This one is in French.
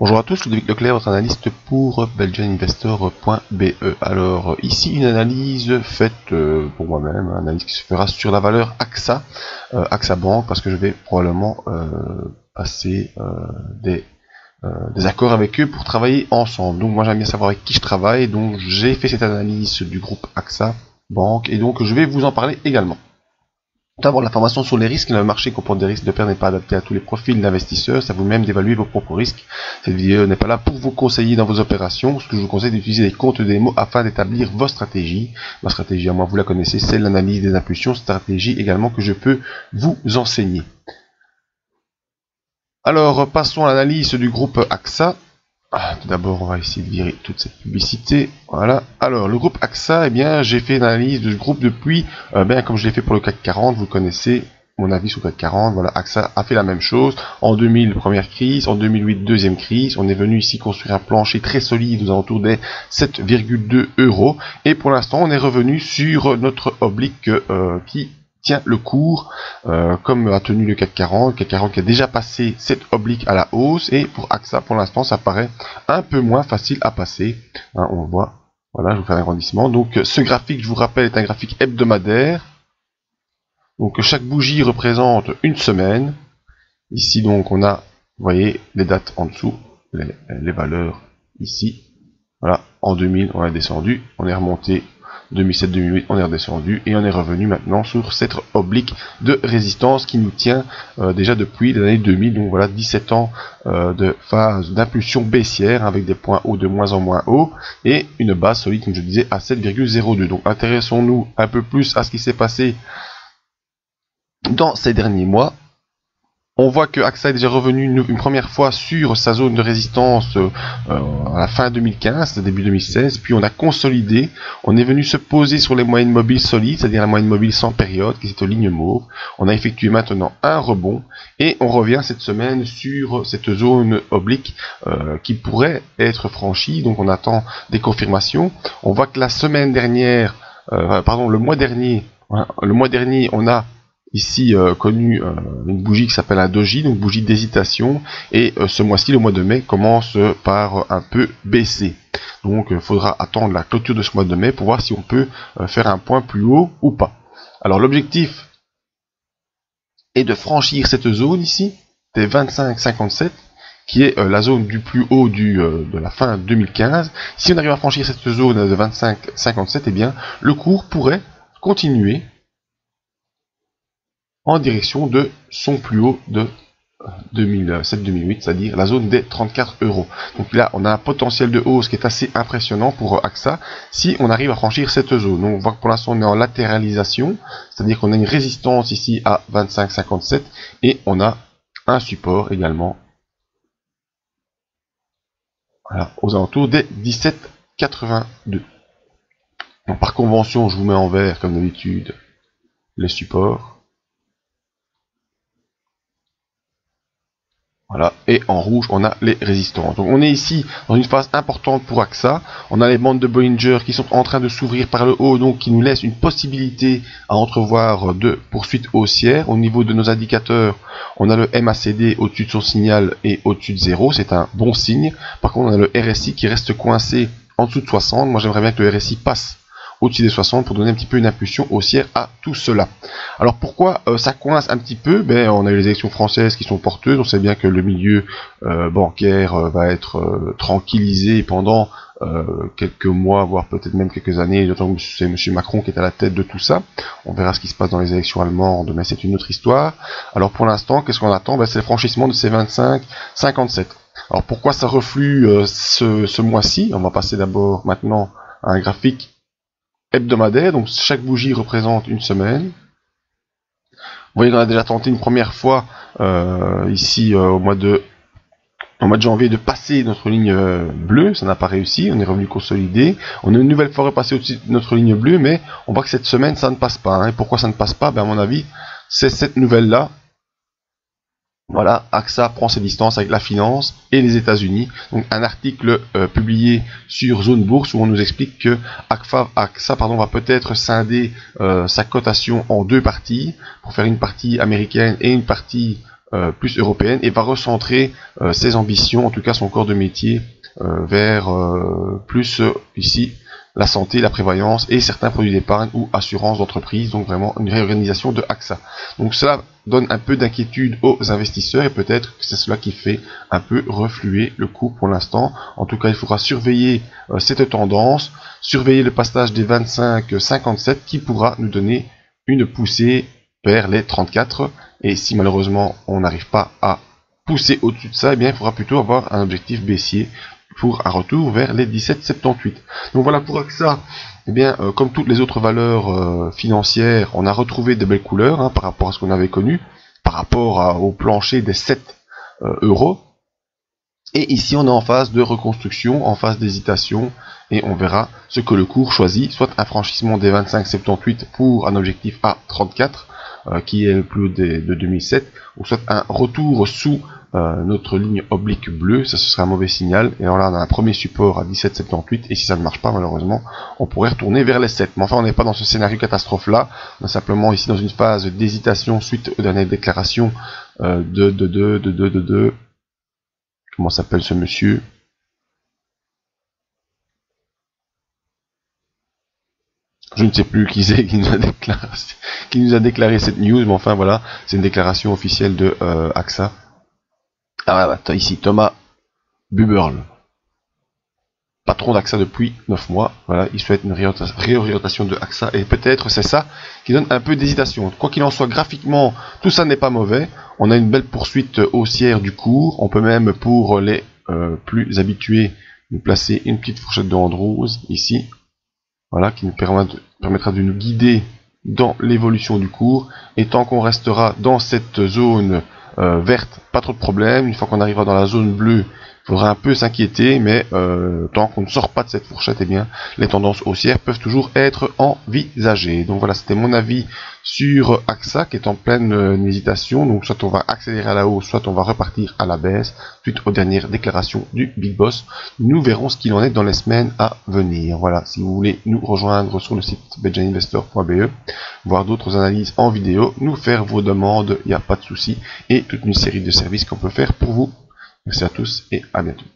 Bonjour à tous, Ludovic Leclerc, votre analyste pour belgianinvestor.be. Alors ici une analyse faite pour moi-même, une analyse qui se fera sur la valeur AXA, AXA Bank, parce que je vais probablement passer des accords avec eux pour travailler ensemble. Donc moi j'aime bien savoir avec qui je travaille, donc j'ai fait cette analyse du groupe AXA Bank et donc je vais vous en parler également. D'abord, l'information sur les risques. Le marché comporte des risques de perte n'est pas adapté à tous les profils d'investisseurs. C'est à vous-même d'évaluer vos propres risques. Cette vidéo n'est pas là pour vous conseiller dans vos opérations. Ce que je vous conseille d'utiliser des comptes démo afin d'établir votre stratégie. Ma stratégie, à moi, vous la connaissez, c'est l'analyse des impulsions. Stratégie également que je peux vous enseigner. Alors, passons à l'analyse du groupe AXA. Tout d'abord, on va essayer de virer toute cette publicité. Voilà. Alors, le groupe AXA, eh bien, j'ai fait une analyse de ce groupe depuis, comme je l'ai fait pour le CAC 40, vous connaissez mon avis sur le CAC 40. Voilà, AXA a fait la même chose. En 2000, première crise. En 2008, deuxième crise. On est venu ici construire un plancher très solide aux alentours des 7,2 €. Et pour l'instant, on est revenu sur notre oblique qui tient le cours comme a tenu le CAC 40, qui a déjà passé cette oblique à la hausse, et pour AXA pour l'instant ça paraît un peu moins facile à passer, on voit, voilà, je vous fais un agrandissement. Donc ce graphique, je vous rappelle, est un graphique hebdomadaire, donc chaque bougie représente une semaine. Ici donc on a, vous voyez, les dates en dessous, les valeurs ici, voilà, en 2000 on a descendu, on est remonté 2007-2008, on est redescendu et on est revenu maintenant sur cette oblique de résistance qui nous tient déjà depuis les années 2000. Donc voilà, 17 ans de phase d'impulsion baissière avec des points hauts de moins en moins hauts et une base solide, comme je disais, à 7,02. Donc intéressons-nous un peu plus à ce qui s'est passé dans ces derniers mois. On voit que AXA est déjà revenu une première fois sur sa zone de résistance à la fin 2015, début 2016, puis on a consolidé, on est venu se poser sur les moyennes mobiles solides, c'est-à-dire la moyenne mobile sans période, qui est aux lignes mauves. On a effectué maintenant un rebond, et on revient cette semaine sur cette zone oblique qui pourrait être franchie, donc on attend des confirmations. On voit que la semaine dernière, le mois dernier, on a ici connu une bougie qui s'appelle un doji, donc bougie d'hésitation, et ce mois-ci, le mois de mai, commence par un peu baisser. Donc il faudra attendre la clôture de ce mois de mai pour voir si on peut faire un point plus haut ou pas. Alors l'objectif est de franchir cette zone ici, des 25,57, qui est la zone du plus haut de la fin 2015. Si on arrive à franchir cette zone de 25,57, eh bien le cours pourrait continuer en direction de son plus haut de 2007-2008, c'est-à-dire la zone des 34 €. Donc là, on a un potentiel de hausse qui est assez impressionnant pour AXA si on arrive à franchir cette zone. Donc on voit que pour l'instant on est en latéralisation, c'est-à-dire qu'on a une résistance ici à 25,57 et on a un support également, voilà, aux alentours des 17,82. Donc par convention, je vous mets en vert comme d'habitude les supports. Voilà, et en rouge, on a les résistances. Donc on est ici dans une phase importante pour AXA. On a les bandes de Bollinger qui sont en train de s'ouvrir par le haut, donc qui nous laissent une possibilité à entrevoir de poursuite haussière. Au niveau de nos indicateurs, on a le MACD au-dessus de son signal et au-dessus de 0, c'est un bon signe. Par contre, on a le RSI qui reste coincé en dessous de 60. Moi, j'aimerais bien que le RSI passe au-dessus des 60 pour donner un petit peu une impulsion haussière à tout cela. Alors pourquoi ça coince un petit peu? On a eu les élections françaises qui sont porteuses, on sait bien que le milieu bancaire va être tranquillisé pendant quelques mois, voire peut-être même quelques années, d'autant que c'est M. Macron qui est à la tête de tout ça. On verra ce qui se passe dans les élections allemandes, mais c'est une autre histoire. Alors pour l'instant, qu'est-ce qu'on attend? C'est le franchissement de ces 25,57. Alors pourquoi ça reflue ce mois-ci? On va passer d'abord maintenant à un graphique hebdomadaire, donc chaque bougie représente une semaine. Vous voyez qu'on a déjà tenté une première fois ici au mois de janvier de passer notre ligne bleue, ça n'a pas réussi, on est revenu consolider. On a une nouvelle fois repassé au-dessus de notre ligne bleue, mais on voit que cette semaine ça ne passe pas. Et pourquoi ça ne passe pas? À mon avis, c'est cette nouvelle-là. Voilà, AXA prend ses distances avec la finance et les États-Unis. Donc un article publié sur Zone Bourse où on nous explique que AXA va peut-être scinder sa cotation en deux parties, pour faire une partie américaine et une partie plus européenne et va recentrer ses ambitions, en tout cas son corps de métier, vers plus ici la santé, la prévoyance et certains produits d'épargne ou assurance d'entreprise, donc vraiment une réorganisation de AXA. Donc cela donne un peu d'inquiétude aux investisseurs et peut-être que c'est cela qui fait un peu refluer le cours pour l'instant. En tout cas, il faudra surveiller cette tendance, surveiller le passage des 25,57 qui pourra nous donner une poussée vers les 34, et si malheureusement on n'arrive pas à pousser au-dessus de ça, eh bien il faudra plutôt avoir un objectif baissier pour un retour vers les 17,78. Donc voilà, pour AXA, eh bien, comme toutes les autres valeurs financières, on a retrouvé de belles couleurs par rapport à ce qu'on avait connu, par rapport au plancher des 7 euros. Et ici, on est en phase de reconstruction, en phase d'hésitation, et on verra ce que le cours choisit, soit un franchissement des 25,78 pour un objectif à 34, qui est le plus haut de 2007, ou soit un retour sous notre ligne oblique bleue, ça ce serait un mauvais signal, et alors là on a un premier support à 17,78, et si ça ne marche pas malheureusement, on pourrait retourner vers les 7. Mais enfin on n'est pas dans ce scénario catastrophe là, on est simplement ici dans une phase d'hésitation suite aux dernières déclarations comment s'appelle ce monsieur ? Je ne sais plus qui c'est qui nous a déclaré cette news, mais enfin voilà, c'est une déclaration officielle de AXA. Ah bah, ici Thomas Buberl, patron d'AXA depuis 9 mois. Voilà, il souhaite une réorientation de AXA et peut-être c'est ça qui donne un peu d'hésitation. Quoi qu'il en soit, graphiquement, tout ça n'est pas mauvais. On a une belle poursuite haussière du cours. On peut même, pour les plus habitués, nous placer une petite fourchette de Andrews ici. Voilà, qui nous permettra de nous guider dans l'évolution du cours. Et tant qu'on restera dans cette zone verte, pas trop de problème. Une fois qu'on arrivera dans la zone bleue, il faudra un peu s'inquiéter, mais tant qu'on ne sort pas de cette fourchette, eh bien, les tendances haussières peuvent toujours être envisagées. Donc voilà, c'était mon avis sur AXA qui est en pleine hésitation. Donc soit on va accélérer à la hausse, soit on va repartir à la baisse suite aux dernières déclarations du Big Boss. Nous verrons ce qu'il en est dans les semaines à venir. Voilà, si vous voulez nous rejoindre sur le site benjaminvestor.be, voir d'autres analyses en vidéo, nous faire vos demandes, il n'y a pas de souci, et toute une série de services qu'on peut faire pour vous. Merci à tous et à bientôt.